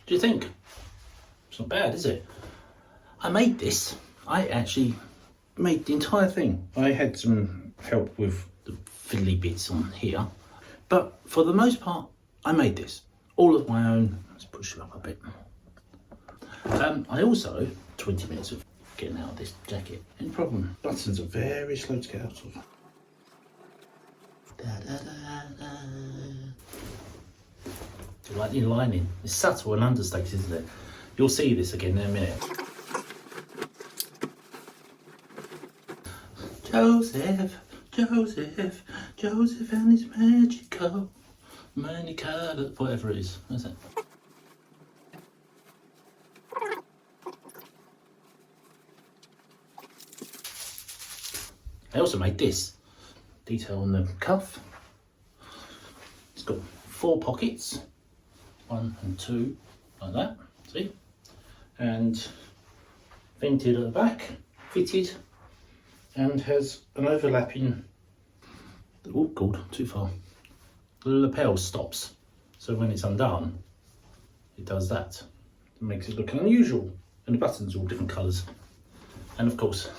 do you think? It's not bad, is it? I made this. I actually made the entire thing. I had some help with the fiddly bits on here, but for the most part, I made this all of my own. Let's push it up a bit. I also 20 minutes of getting out of this jacket. Any problem? Buttons are very slow to get out of. Da, da, da, da. Do you like the lining? It's subtle and understated, isn't it? You'll see this again in a minute. Joseph, Joseph, Joseph and his magical, many coloured, whatever it is. What is it? I also made this detail on the cuff. It's got 4 pockets, 1 and 2, like that, see? And vented at the back, fitted, and has an overlapping, oh god, too far. The lapel stops, so when it's undone, it does that. It makes it look unusual, and the buttons are all different colours. And of course,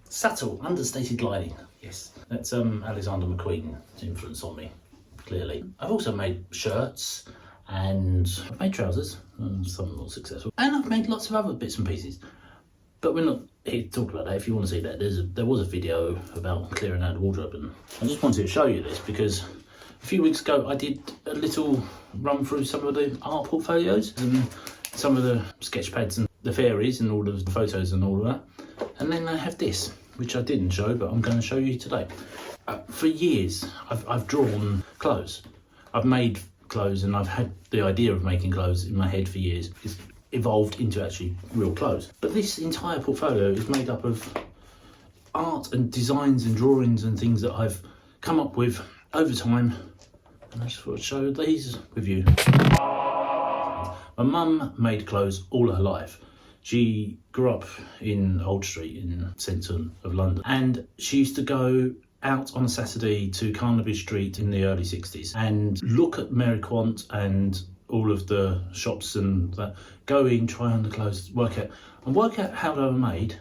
subtle, understated lining. Yes, that's Alexander McQueen's influence on me, clearly. I've also made shirts, and I've made trousers, some not successful. And I've made lots of other bits and pieces. But we're not here to talk about that. If you want to see that, there was a video about clearing out the wardrobe, and I just wanted to show you this because a few weeks ago I did a little run through some of the art portfolios and some of the sketch pads and the fairies and all of the photos and all of that. And then I have this, which I didn't show, but I'm going to show you today. For years, I've drawn clothes. I've made clothes, and I've had the idea of making clothes in my head for years. It's evolved into actually real clothes. But this entire portfolio is made up of art and designs and drawings and things that I've come up with over time. And I just thought I'd show these with you. My mum made clothes all her life. She grew up in Old Street in the centre of London, and she used to go out on a Saturday to Carnaby Street in the early 60s and look at Mary Quant and all of the shops and that, go in, try on the clothes, work out how they were made,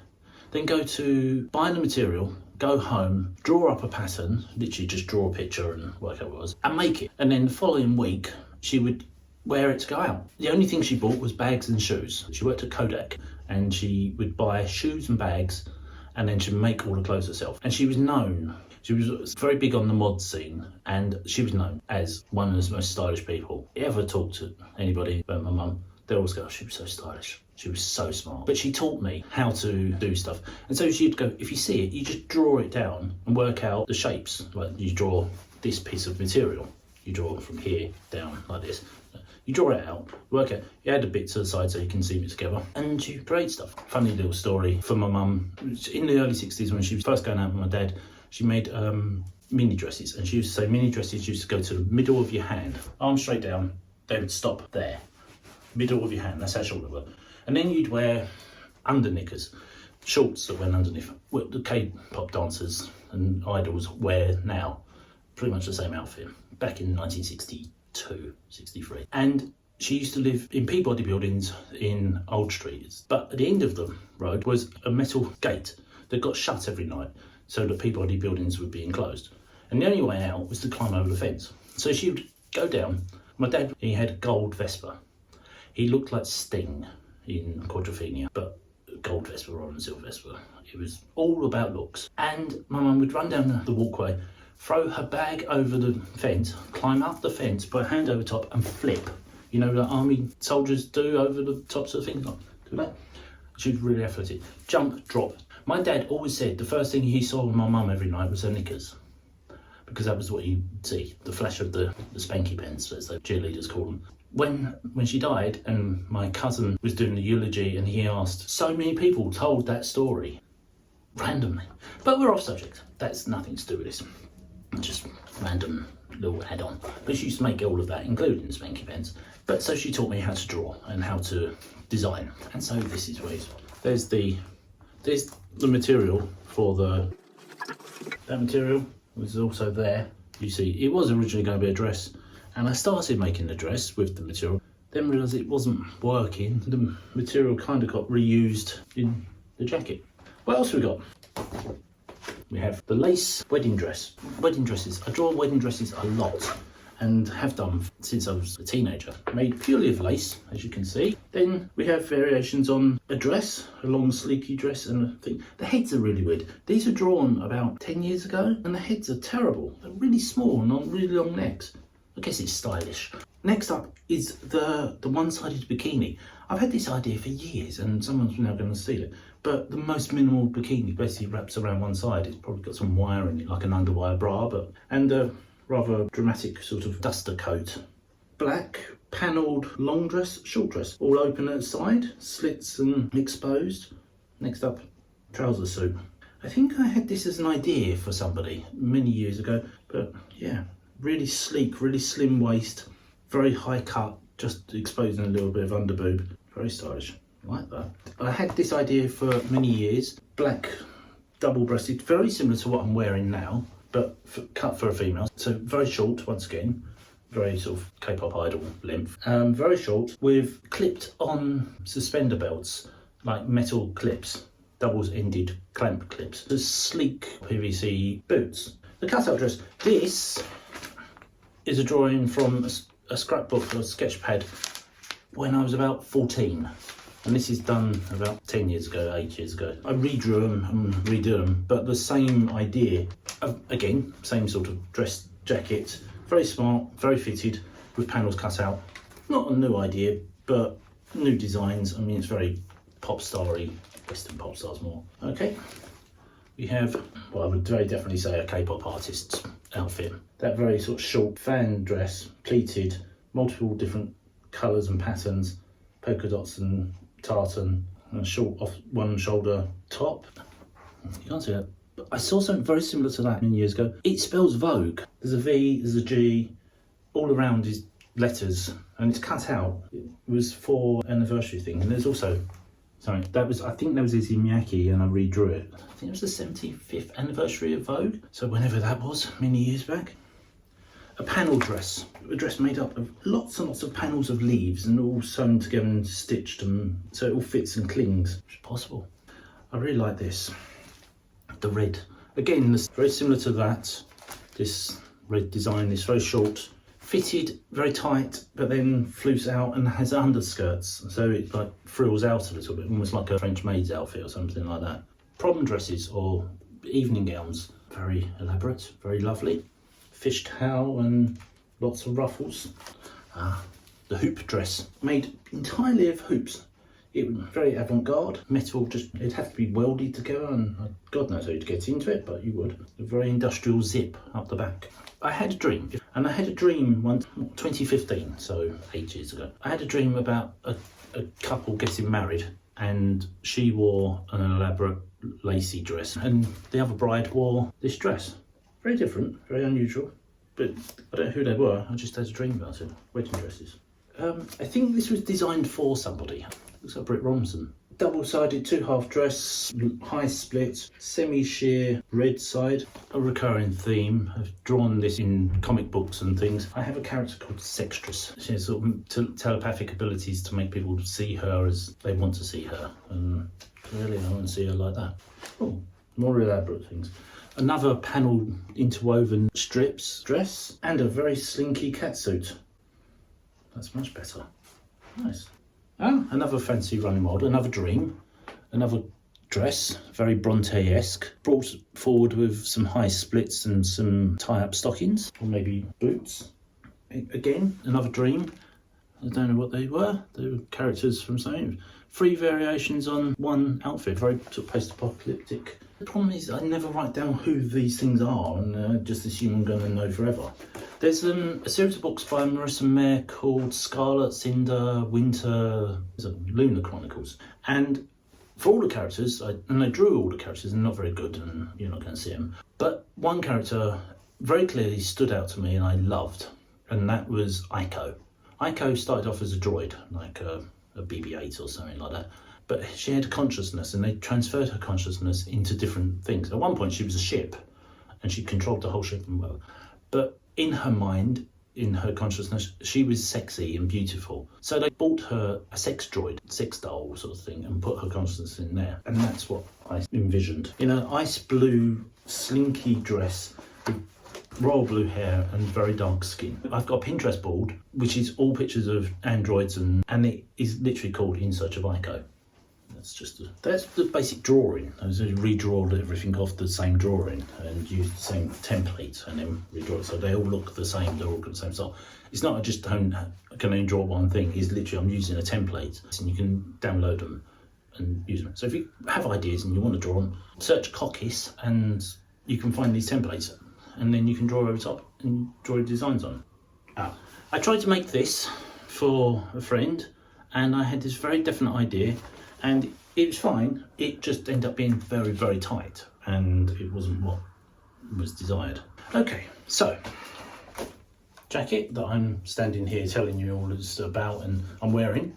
then go to buy the material, go home, draw up a pattern, literally just draw a picture and work out what it was, and make it. And then the following week, she would wear it to go out. The only thing she bought was bags and shoes. She worked at Kodak, and she would buy shoes and bags, and then she'd make all the clothes herself. And she was known, she was very big on the mod scene, and she was known as one of the most stylish people. If you ever talk to anybody about my mum, they always go, oh, she was so stylish. She was so smart. But she taught me how to do stuff. And so she'd go, if you see it, you just draw it down and work out the shapes. Like you draw this piece of material. You draw from here down like this. You draw it out, work it, you add a bit to the side so you can seam it together, and you create stuff. Funny little story for my mum. In the early 60s when she was first going out with my dad, she made mini dresses, and she used to say mini dresses used to go to the middle of your hand, arms straight down, they would stop there. Middle of your hand, that's how short they were. And then you'd wear under knickers, shorts that went underneath. What the K-pop dancers and idols wear now, pretty much the same outfit, back in 1962, 63. And she used to live in Peabody buildings in Old Street. But at the end of the road was a metal gate that got shut every night so the Peabody buildings would be enclosed. And the only way out was to climb over the fence. So she would go down. My dad, he had a gold Vespa. He looked like Sting in Quadrophenia, but gold Vespa rather than silver Vespa. It was all about looks. And my mum would run down the walkway, throw her bag over the fence, climb up the fence, put her hand over top and flip. You know, like army soldiers do over the tops of things, like do that. She was really athletic. Jump, drop. My dad always said the first thing he saw with my mum every night was her knickers, because that was what you'd see, the flash of the spanky pants, as the cheerleaders call them. When she died and my cousin was doing the eulogy and he asked, so many people told that story randomly. But we're off subject. That's nothing to do with this. Just random little add-on. But she used to make all of that, including the spanky pants. But so she taught me how to draw and how to design. And so this is where there's the material for that material was also there. You see, it was originally going to be a dress. And I started making the dress with the material. Then realised it wasn't working. The material kind of got reused in the jacket. What else we got? We have the lace wedding dress. Wedding dresses. I draw wedding dresses a lot and have done since I was a teenager. Made purely of lace, as you can see. Then we have variations on a dress, a long sleeky dress and a thing. The heads are really weird. These were drawn about 10 years ago and the heads are terrible. They're really small and on really long necks. I guess it's stylish. Next up is the one-sided bikini. I've had this idea for years and someone's now going to steal it. But the most minimal bikini basically wraps around one side. It's probably got some wire in it, like an underwire bra, and a rather dramatic sort of duster coat. Black panelled long dress, short dress, all open at the side, slits and exposed. Next up, trouser suit. I think I had this as an idea for somebody many years ago, but yeah, really sleek, really slim waist, very high cut, just exposing a little bit of underboob. Very stylish, like that. I had this idea for many years, black double-breasted, very similar to what I'm wearing now, but cut for a female. So very short, once again, very sort of K-pop idol length. Very short with clipped on suspender belts, like metal clips, double-ended clamp clips. The sleek PVC boots. The cutout dress. This is a drawing from a scrapbook or a sketch pad when I was about 14. And this is done about 10 years ago, 8 years ago. I redrew them and redo them, but the same idea. Again, same sort of dress jacket, very smart, very fitted, with panels cut out. Not a new idea, but new designs. I mean, it's very pop star-y, Western pop stars more. Okay, we have, well, I would very definitely say a K-pop artist's outfit. That very sort of short fan dress, pleated, multiple different colours and patterns, polka dots and tartan, and a short off one shoulder top. You can't see that. But I saw something very similar to that many years ago. It spells Vogue. There's a V, there's a G, all around is letters, and it's cut out. It was for an anniversary thing, and there's also something that was, I think that was Izzy Miyake, and I redrew it. I think it was the 75th anniversary of Vogue, so whenever that was, many years back. A panel dress, a dress made up of lots and lots of panels of leaves and all sewn together and stitched, and so it all fits and clings, which is possible. I really like this. The red. Again, this very similar to that. This red design is very short, fitted, very tight, but then flutes out and has underskirts, so it like frills out a little bit, almost like a French maid's outfit or something like that. Prom dresses or evening gowns, very elaborate, very lovely. Fishtail and lots of ruffles. The hoop dress, made entirely of hoops. It was very avant-garde, metal, just it'd have to be welded together, and God knows how you'd get into it, but you would. A very industrial zip up the back. I had a dream, and I had a dream once, 2015, so 8 years ago. I had a dream about a couple getting married, and she wore an elaborate lacy dress, and the other bride wore this dress. Very different, very unusual, but I don't know who they were, I just had a dream about it. Wedding dresses. I think this was designed for somebody. Looks like Britt Romson. Double-sided 2/2 dress, high split, semi-sheer red side. A recurring theme. I've drawn this in comic books and things. I have a character called Sextress. She has sort of telepathic abilities to make people see her as they want to see her. And really, I want to see her like that. Oh, more elaborate things. Another panel interwoven strips dress and a very slinky catsuit. That's much better. Nice. Another fancy running model, another dream, another dress, very Bronte-esque, brought forward with some high splits and some tie-up stockings, or maybe boots. Again, another dream. I don't know what they were. They were characters from something. 3 variations on one outfit, very sort of post-apocalyptic. The problem is I never write down who these things are, and just assume I'm going to know forever. There's a series of books by Marissa Mayer called Scarlet, Cinder, Winter, Lunar Chronicles. And for all the characters, and I drew all the characters, and not very good, and you're not going to see them. But one character very clearly stood out to me and I loved, and that was Aiko. Aiko started off as a droid, like a BB-8 or something like that. But she had a consciousness, and they transferred her consciousness into different things. At one point, she was a ship, and she controlled the whole ship and well. But in her mind, in her consciousness, she was sexy and beautiful. So they bought her a sex droid, sex doll sort of thing, and put her consciousness in there. And that's what I envisioned. In an ice blue, slinky dress with royal blue hair and very dark skin. I've got a Pinterest board, which is all pictures of androids, and it is literally called In Search of Ico. That's the basic drawing. I just redraw everything off the same drawing and use the same template and then redraw it so they all look the same. They're all got the same style. It's not I just can only draw one thing. It's literally I'm using a template, and you can download them and use them. So if you have ideas and you want to draw them, search Cockis and you can find these templates, and then you can draw over top and draw designs on. I tried to make this for a friend, and I had this very definite idea. And it was fine, it just ended up being very, very tight, and it wasn't what was desired. Okay, so, jacket that I'm standing here telling you all is about and I'm wearing.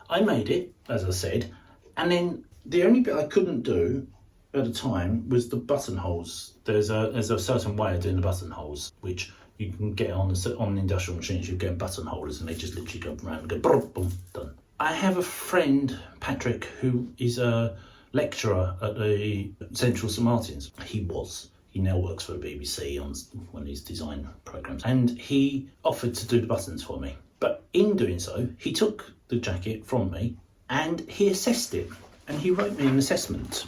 I made it, as I said, and then the only bit I couldn't do at the time was the buttonholes. There's a certain way of doing the buttonholes, which you can get on industrial machines. You get buttonholes and they just literally go around and go boom, boom, done. I have a friend, Patrick, who is a lecturer at the Central St Martins. He now works for the BBC on one of his design programmes, and he offered to do the buttons for me. But in doing so, he took the jacket from me and he assessed it, and he wrote me an assessment,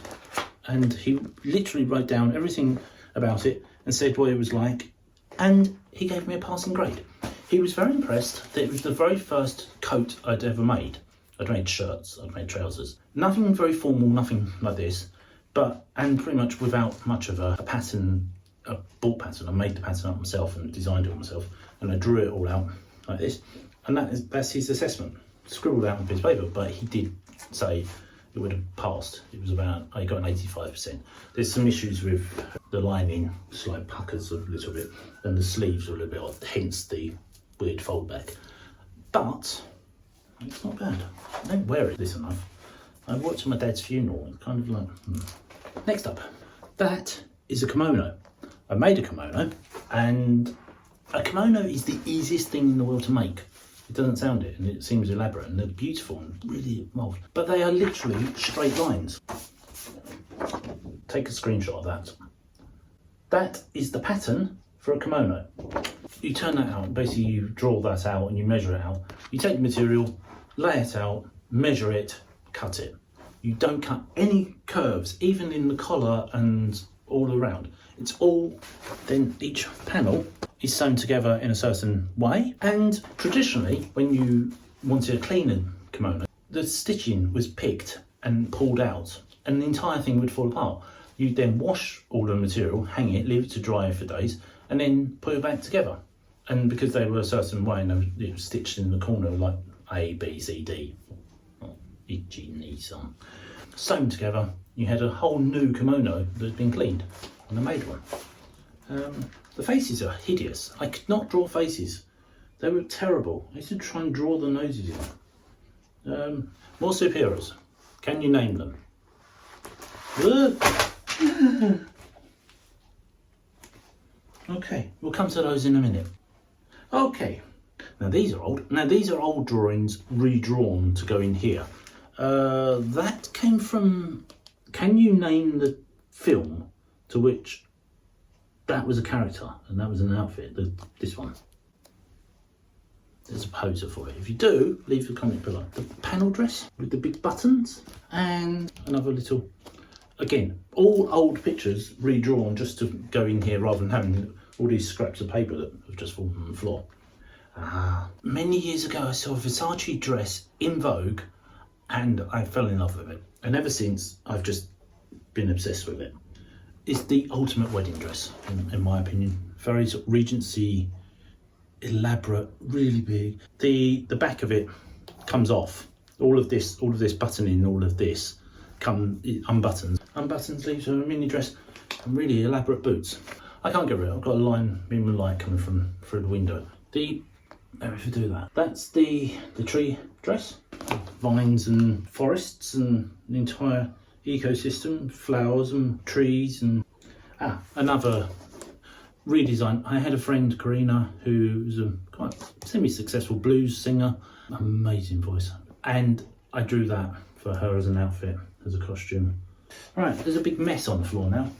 and he literally wrote down everything about it and said what it was like, and he gave me a passing grade. He was very impressed that it was the very first coat I'd ever made. I'd made shirts, I'd made trousers. Nothing very formal, nothing like this, and pretty much without much of a pattern, a bought pattern. I made the pattern up myself and designed it myself, and I drew it all out like this. And that's his assessment, scribbled out on a piece of paper, but he did say it would have passed. It was I got an 85%. There's some issues with the lining, slight puckers a little bit, and the sleeves are a little bit odd, hence the weird fold back, but it's not bad. I don't wear it this enough. I worked at my dad's funeral. It's kind of like Next up, that is a kimono. I made a kimono, and a kimono is the easiest thing in the world to make. It doesn't sound it, and it seems elaborate, and they're beautiful and really involved, but they are literally straight lines. Take a screenshot of that. That is the pattern for a kimono. You turn that out, basically you draw that out and you measure it out. You take the material, lay it out, measure it, cut it. You don't cut any curves, even in the collar and all around. It's all, then each panel is sewn together in a certain way. And traditionally, when you wanted a cleaner kimono, the stitching was picked and pulled out, and the entire thing would fall apart. You'd then wash all the material, hang it, leave it to dry for days, and then put it back together. And because they were a certain way and they were stitched in the corner like A, B, C, D, E, G, and E, so on, sewn together, you had a whole new kimono that had been cleaned, and I made one. The faces are hideous. I could not draw faces. They were terrible. I used to try and draw the noses in. More superheroes. Can you name them? Okay, we'll come to those in a minute. Okay, now these are old. Now these are old drawings redrawn to go in here. That came from, can you name the film to which that was a character and that was an outfit? This one. There's a poster for it. If you do, leave a comment below. The panel dress with the big buttons, and another little, again, all old pictures redrawn just to go in here rather than having all these scraps of paper that have just fallen on the floor. Many years ago I saw a Versace dress in Vogue and I fell in love with it. And ever since I've just been obsessed with it. It's the ultimate wedding dress, in my opinion. Very sort of Regency, elaborate, really big. The back of it comes off. All of this buttoning, all of this unbuttons. Unbuttons, leaves a mini dress and really elaborate boots. I can't get rid of it. I've got a line, beam of light coming from through the window. If you do that, that's the tree dress. Vines and forests and the entire ecosystem, flowers and trees, and another redesign. I had a friend, Karina, who was a quite semi-successful blues singer, amazing voice, and I drew that for her as an outfit, as a costume. Right, there's a big mess on the floor now.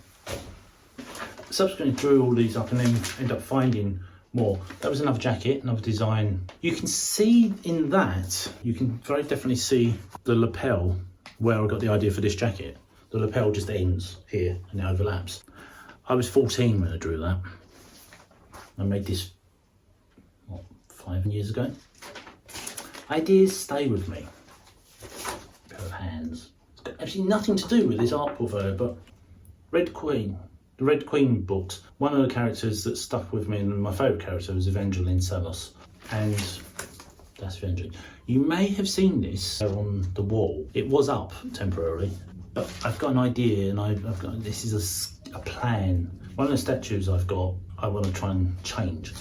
Subsequently drew all these up and then end up finding more. That was another jacket, another design. You can see in that, you can very definitely see the lapel where I got the idea for this jacket. The lapel just ends here and it overlaps. I was 14 when I drew that. I made this, what, 5 years ago? Ideas stay with me. A pair of hands. It's got absolutely nothing to do with this art portfolio, but Red Queen. The Red Queen books, one of the characters that stuck with me, and my favourite character was Evangeline Salos. And that's Evangeline. You may have seen this on the wall. It was up temporarily, but I've got an idea, and I've got, this is a plan. One of the statues I've got, I want to try and change.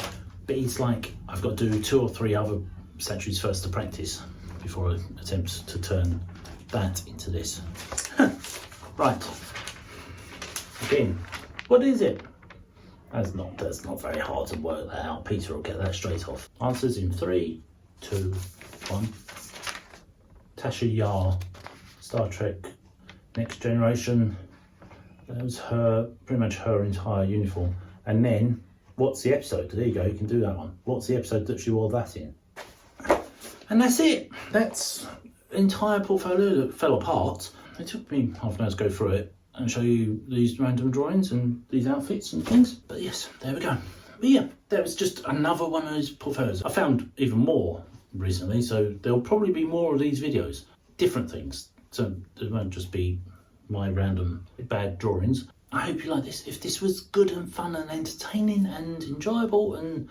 But it's like, I've got to do 2 or 3 other statues first to practice before I attempt to turn that into this. Right. Again. What is it? That's not very hard to work that out. Peter will get that straight off. Answers in 3, 2, 1. Tasha Yar, Star Trek Next Generation. That was her, pretty much her entire uniform. And then, what's the episode? There you go, you can do that one. What's the episode that she wore that in? And that's it. That's the entire portfolio that fell apart. It took me half an hour to go through it and show you these random drawings and these outfits and things. But yes, there we go. But yeah, that was just another one of those portfolios. I found even more recently, so there'll probably be more of these videos. Different things, so it won't just be my random bad drawings. I hope you like this. If this was good and fun and entertaining and enjoyable, and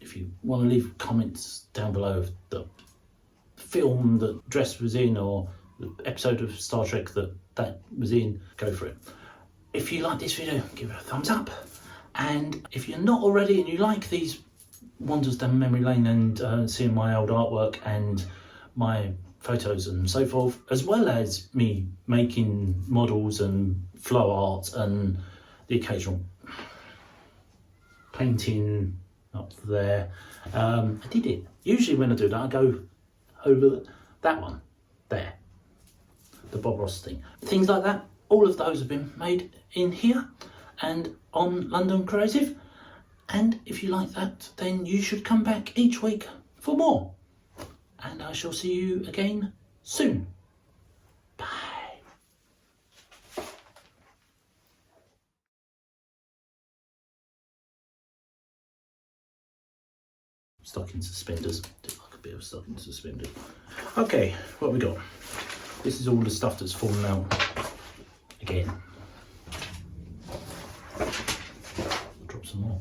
if you want to leave comments down below of the film that Dress was in, or the episode of Star Trek that was in, go for it. If you like this video, give it a thumbs up. And if you're not already and you like these wanders down memory lane and seeing my old artwork and my photos and so forth, as well as me making models and flow art and the occasional painting up there, I did it. Usually when I do that, I go over that one there, the Bob Ross thing. Things like that, all of those have been made in here and on London Creative. And if you like that, then you should come back each week for more. And I shall see you again soon. Bye. Stocking suspenders. Do like a bit of stocking suspenders. Okay, what have we got? This is all the stuff that's fallen out again. Drop some more.